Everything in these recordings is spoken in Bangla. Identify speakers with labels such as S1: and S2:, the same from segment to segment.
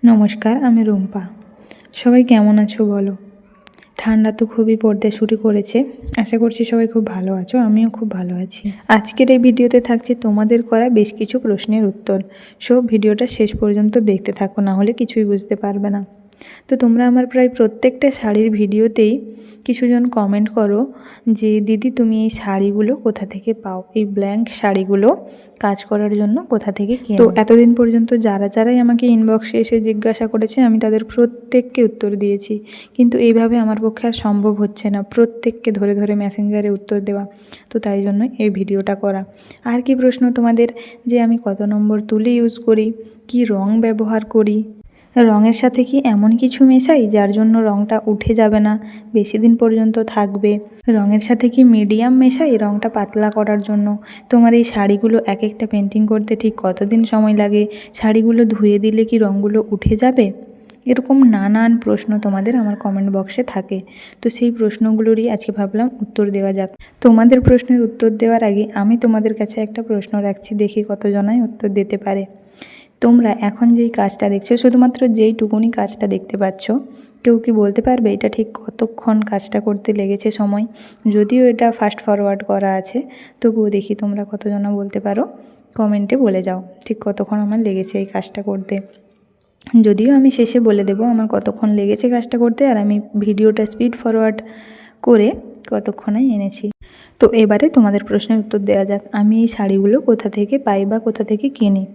S1: নমস্কার, আমি রুম্পা। সবাই কেমন আছো বলো? ঠান্ডা তো খুবই পড়তে শুরু করেছে। আশা করছি সবাই খুব ভালো আছো, আমিও খুব ভালো আছি। আজকের এই ভিডিওতে থাকছে তোমাদের করা বেশ কিছু প্রশ্নের উত্তর। সব ভিডিওটা শেষ পর্যন্ত দেখতে থাকো, না হলে কিছুই বুঝতে পারবে না। তো তোমরা আমার প্রায় প্রত্যেকটা শাড়ির ভিডিওতেই কিছুজন কমেন্ট করো যে দিদি তুমি এই শাড়িগুলো কোথা থেকে পাও, এই ব্ল্যাঙ্ক শাড়িগুলো কাজ করার জন্য কোথা থেকে কেনো। তো এতদিন পর্যন্ত যারাই আমাকে ইনবক্সে এসে জিজ্ঞাসা করেছে আমি তাদের প্রত্যেককে উত্তর দিয়েছি, কিন্তু এইভাবে আমার পক্ষে আর সম্ভব হচ্ছে না প্রত্যেককে ধরে ধরে মেসেঞ্জারে উত্তর দেওয়া। তো তাই জন্য এই ভিডিওটা করা। আর কি প্রশ্ন তোমাদের, যে আমি কত নম্বর তুলি ইউজ করি, কি রং ব্যবহার করি, রঙের সাথে কি এমন কিছু মেশাই যার জন্য রঙটা উঠে যাবে না, বেশি দিন পর্যন্ত থাকবে, রঙের সাথে কি মিডিয়াম মেশাই রঙটা পাতলা করার জন্য, তোমার এই শাড়িগুলো এক একটা পেন্টিং করতে ঠিক কতদিন সময় লাগে, শাড়িগুলো ধুয়ে দিলে কি রঙগুলো উঠে যাবে, এরকম নানান প্রশ্ন তোমাদের আমার কমেন্ট বক্সে থাকে। তো সেই প্রশ্নগুলোরই আজকে ভাবলাম উত্তর দেওয়া যাক। তোমাদের প্রশ্নের উত্তর দেওয়ার আগে আমি তোমাদের কাছে একটা প্রশ্ন রাখছি, দেখি কতজনাই উত্তর দিতে পারে। তোমরা এখন যেই কাজটা দেখছো, শুধুমাত্র যেইটুকুনি কাজটা দেখতে পাচ্ছ, কেউ কি বলতে পারবে এটা ঠিক কতক্ষণ কাজটা করতে লেগেছে সময়? যদিও এটা ফাস্ট ফরওয়ার্ড করা আছে, তবুও দেখি তোমরা কতজনা বলতে পারো, কমেন্টে বলে যাও ঠিক কতক্ষণ আমার লেগেছে এই কাজটা করতে। যদিও আমি শেষে বলে দেবো আমার কতক্ষণ লেগেছে কাজটা করতে, আর আমি ভিডিওটা স্পিড ফরওয়ার্ড করে কতক্ষণে এনেছি। তো এবারে তোমাদের প্রশ্নের উত্তর দেওয়া যাক। আমি এই শাড়িগুলো কোথা থেকে পাই বা কোথা থেকে কিনি।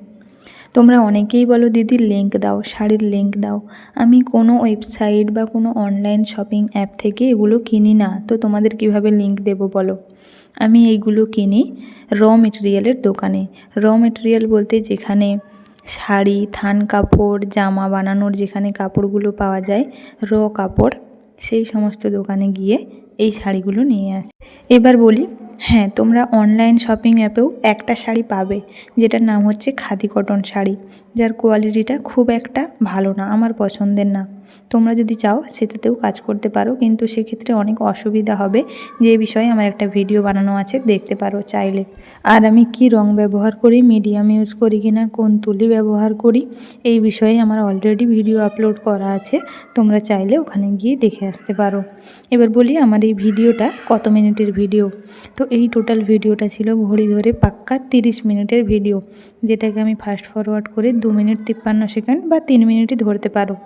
S1: তোমরা অনেকেই বলো দিদি লিঙ্ক দাও, শাড়ির লিঙ্ক দাও। আমি কোনো ওয়েবসাইট বা কোনো অনলাইন শপিং অ্যাপ থেকে এগুলো কিনি না, তো তোমাদের কিভাবে লিঙ্ক দেবো বলো? আমি এইগুলো কিনি র মেটেরিয়ালের দোকানে। র মেটেরিয়াল বলতে যেখানে শাড়ি, থান কাপড়, জামা বানানোর যেখানে কাপড়গুলো পাওয়া যায়, র কাপড়, সেই সমস্ত দোকানে গিয়ে এই শাড়িগুলো নিয়ে আসি। এবার বলি, হ্যাঁ তোমরা অনলাইন শপিং অ্যাপেও একটা শাড়ি পাবে যেটার নাম হচ্ছে খাদি কটন শাড়ি, যার কোয়ালিটিটা খুব একটা ভালো না, আমার পছন্দের না। তোমরা যদি চাও সেটাতেও কাজ করতে পারো, কিন্তু সেক্ষেত্রে অনেক অসুবিধা হবে, যে বিষয়ে আমার একটা ভিডিও বানানো আছে, দেখতে পারো চাইলে। আর আমি কি রং ব্যবহার করি, মিডিয়াম ইউজ করি কিনা, কোন তুলি ব্যবহার করি, এই বিষয়ে আমার অলরেডি ভিডিও আপলোড করা আছে, তোমরা চাইলে ওখানে গিয়ে দেখে আসতে পারো। এবার বলি আমার এই ভিডিওটা কত মিনিটের ভিডিও। তো এই টোটাল ভিডিওটা ছিল ঘড়ি ধরে পাক্কা 30 মিনিটের ভিডিও, যেটাকে আমি ফাস্ট ফরওয়ার্ড করে 2 মিনিট 53 সেকেন্ড বা 3 মিনিটই ধরতে পারো।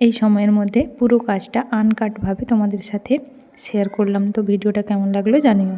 S1: এই সময়ের মধ্যে পুরো কাজটা আনকাটভাবে তোমাদের সাথে শেয়ার করলাম। তো ভিডিওটা কেমন লাগলো জানিও।